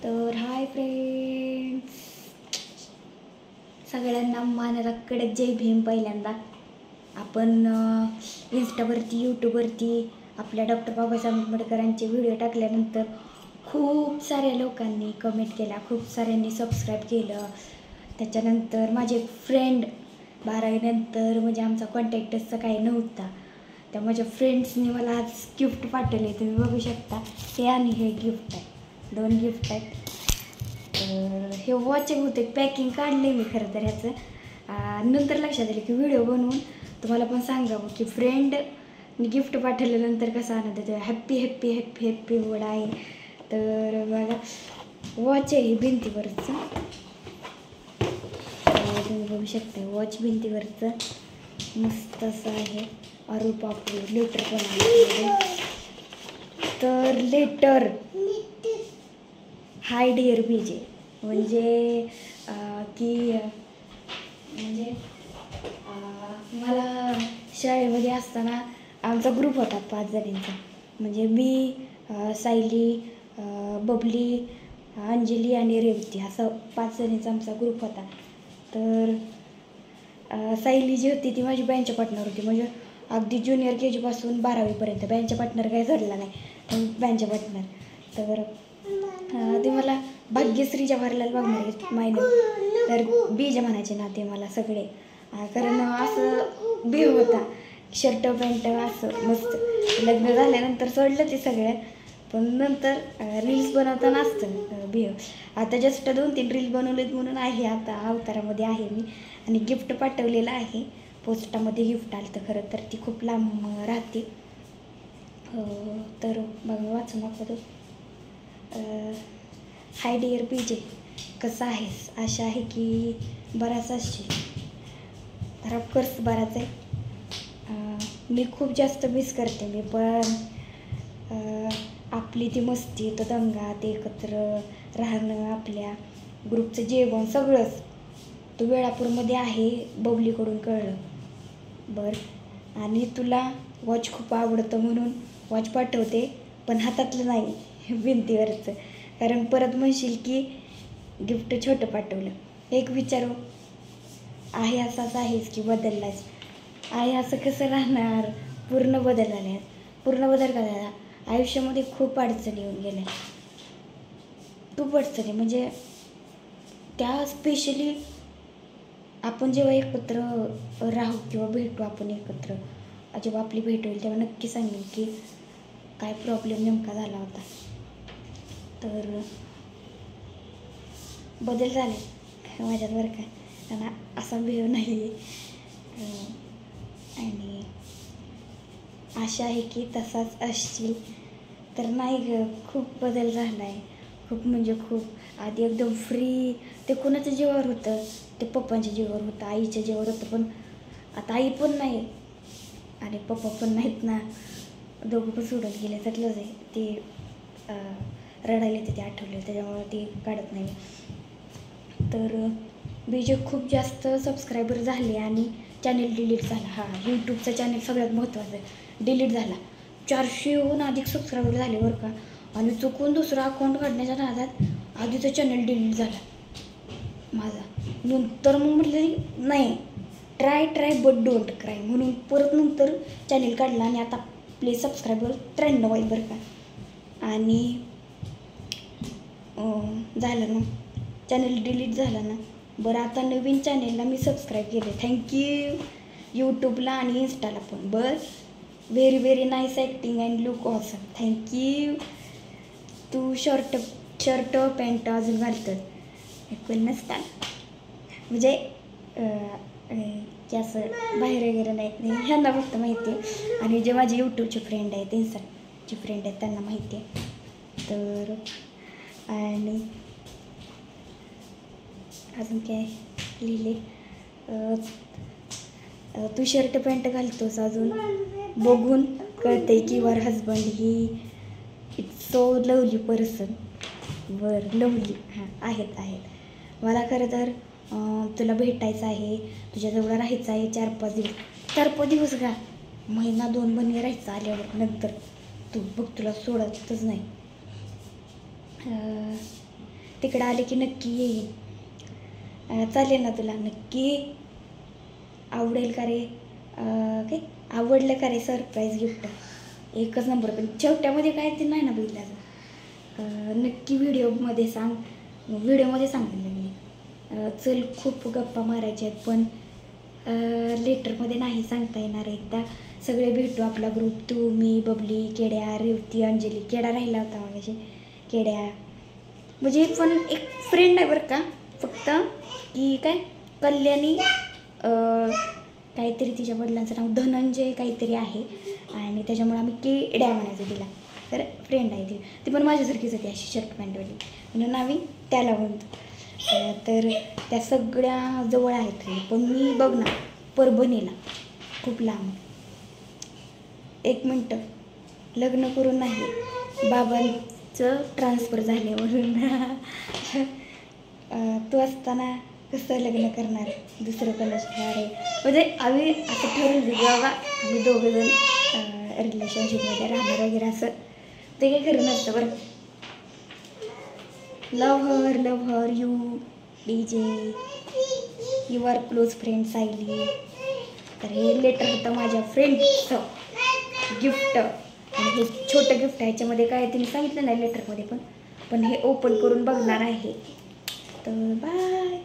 तर hi friends, सगळ्यांना मानाला कडक जय भीम. पहिल्यांदा आपण इंस्टावरती यूट्यूबवरती आपल्या डॉक्टर बाबासाहेब आंबेडकरांचे व्हिडिओ टाकल्यानंतर खूप साऱ्या लोकांनी कमेंट केल्या, खूप साऱ्यांनी सबस्क्राईब केलं. त्याच्यानंतर माझे फ्रेंड 12वीनंतर म्हणजे आमचा कॉन्टॅक्टच काही नव्हता, त्या माझ्या फ्रेंड्सनी मला आज गिफ्ट पाठवले. तुम्ही बघू शकता, हे आणि हे गिफ्ट आहे, 2 गिफ्ट आहेत. तर हे वॉचिंग होते, पॅकिंग काढले मी खरं तर ह्याचं. नंतर लक्षात आलं की व्हिडिओ बनवून तुम्हाला पण सांगावं की फ्रेंडनी गिफ्ट पाठवल्यानंतर कसा आनंद येतो. Happy happy happy happy word आहे. तर बघा, वॉच आहे भिंतीवरचं, तुम्ही बघू शकता. वॉच भिंतीवरचं मस्त असं आहे. अरे बापरे, लेटर पण आहे. तर लेटर हाय डिअर बीजे म्हणजे की म्हणजे मला शाळेमध्ये असताना आमचा ग्रुप होता 5 जणींचा. म्हणजे मी, सायली, बबली, अंजली आणि रेवती, असं 5 जणींचा आमचा ग्रुप होता. तर सायली जी होती ती माझी बँच पार्टनर होती. म्हणजे अगदी ज्युनियर KG पासून 12वीपर्यंत बँच पार्टनर काही घडला नाही, बँच पार्टनर. तर ते मला भाग्यश्री जवाहरलाल वाघमारे मायनर, तर बीज म्हणायचे ना ते मला सगळे. कारण असं बिव होता, शर्ट पॅन्ट असं मस्त. लग्न झाल्यानंतर सोडलं ते सगळं, पण नंतर रील्स बनवताना असतं बिव. आता जस्ट 2-3 रील्स बनवलेत म्हणून आहे, आता अवतारामध्ये आहे मी. आणि गिफ्ट पाठवलेलं आहे, पोस्टामध्ये गिफ्ट आलं तर. खरं तर ती खूप लांब राहते. तर बघा, वाचून दाखवतो. हाय डिअर बीजे, कसं आहेस? आशा आहे की बराच असशील. तर ऑफकोर्स बराच आहे. मी खूप जास्त मिस करते मी पण. आपली ती मस्ती, तो दंगा, ते एकत्र राहणं, आपल्या ग्रुपचं जेवण, सगळंच तो वेळापूरमध्ये आहे, बबलीकडून कळलं. बरं, आणि तुला वॉच खूप आवडतं म्हणून वॉच पाठवते, पण हातातलं नाही, भिंतीवरचं. कारण परत म्हणशील की गिफ्ट छोटं पाठवलं. एक विचारू, आहे असाच आहेस की बदललास? आहे असं कसं राहणार? पूर्ण बदल झाले, पूर्ण बदल करायला. आयुष्यामध्ये खूप अडचणी येऊन गेल्या, खूप अडचणी. म्हणजे त्या स्पेशली आपण जेव्हा एकत्र राहू किंवा भेटू, आपण एकत्र जेव्हा आपली भेट होईल तेव्हा नक्की सांगेन की काय प्रॉब्लेम नेमका झाला होता. तर बदल झाले माझ्यात बरं का, आणि असा भेव नाही आहे. आणि आशा आहे की तसाच असशील. तर नाही ग, खूप बदल झाला आहे, खूप म्हणजे खूप. आधी एकदम फ्री, ते कोणाच्या जीवावर होतं, ते पप्पांच्या जीवावर होतं, आईच्या जीवावर होतं. पण आता आई पण नाही आणि पप्पा पण नाहीत ना, दोघं पण सोडून गेले. त्यातलंच आहे ते, रडायला येते ते आठवले, त्याच्यामुळे ते काढत नाही. तर बीजे खूप जास्त सबस्क्रायबर झाले आणि चॅनेल डिलीट झाला. हां, यूट्यूबचा चॅनेल सगळ्यात महत्त्वाचं आहे, डिलीट झाला. 400हून अधिक सबस्क्रायबर झाले बरं का. आणि चुकून दुसरा अकाउंट काढण्याच्या नादात आधीचं चॅनल डिलीट झाला माझा. नंतर मग म्हटलं नाही, ट्राय बट डोंट क्राय म्हणून परत नंतर चॅनेल काढला. आणि आता आपले सबस्क्रायबर 93 आहेत बरं का. आणि झालं ना, चॅनल डिलीट झाला ना. बरं, आता नवीन चॅनेलला मी सबस्क्राईब केले, थँक्यू यूट्यूबला आणि इंस्टाला पण. बरं, very very nice acting and look awesome, thank you. तू शर्ट पॅन्ट अजून घालतात कोण नसतात, म्हणजे की असं बाहेर वगैरे नाही, ह्यांना फक्त माहिती आहे. आणि जे माझे यूट्यूबचे फ्रेंड आहेत, इंस्टाचे फ्रेंड आहेत, त्यांना माहिती आहे. तर आणि अजून काय लिहिले, तू शर्ट पॅन्ट घालतोस अजून बघून कळतंय की your husband he it's so lovely person. बरं, लवली आहेत. मला खरं तर तुला भेटायचं आहे, तुझ्याजवळ राहायचं आहे 4-5 दिवस. 4-5 दिवस का, महिना 2 महिने राहायचं आल्यावर. नंतर तू बघ, तुला सोडतच नाही. तिकडं आले की नक्की येईन. चालेल ना तुला? नक्की आवडेल का रे? काय आवडलं का रे सरप्राईज गिफ्ट? एकच नंबर. पण छोट्यामध्ये काय ते नाही ना बघितलं. नक्की व्हिडिओमध्ये सांग. व्हिडिओमध्ये सांगितलं मी. चल खूप गप्पा मारायच्या आहेत पण लेटरमध्ये नाही सांगता येणार. एकदा सगळे भेटू, आपला ग्रुप, तू, मी, बबली, केड्या, रेवती, अंजली. केडा राहिला होता म्हणजे केड्या म्हणजे पण एक फ्रेंड आहे बरं का. फक्त की काय कल्याणी काहीतरी तिच्या वडिलांचं नाव धनंजय काहीतरी आहे आणि त्याच्यामुळे आम्ही केड्या म्हणायचो तिला. तर फ्रेंड आहे ती पण माझ्यासारखीच होती, अशी शर्ट पॅन्टवाली, म्हणून आम्ही त्याला म्हणतो. तर त्या सगळ्या जवळ आहेत. पण मी बघ ना परभणीला, खूप लांब. 1 मिनटं, लग्न करून नाही, बाबांचं ट्रान्सफर झाले म्हणून. तू असताना कसं लग्न करणार दुसरं कलश आहे म्हणजे आम्ही असं ठरवलं की बाबा आम्ही दोघंजण रिलेशनशिपमध्ये राहणार वगैरे असं. ते काही खरं नसतं बरं. Love her you DJ, you are close friend Sayali. तर हे लेटर होतं माझ्या फ्रेंडचं गिफ्ट आणि हे छोटं गिफ्ट आहे. याच्यामध्ये काय तिने सांगितलं नाही लेटरमध्ये पण हे ओपन करून बघणार आहे. तर बाय.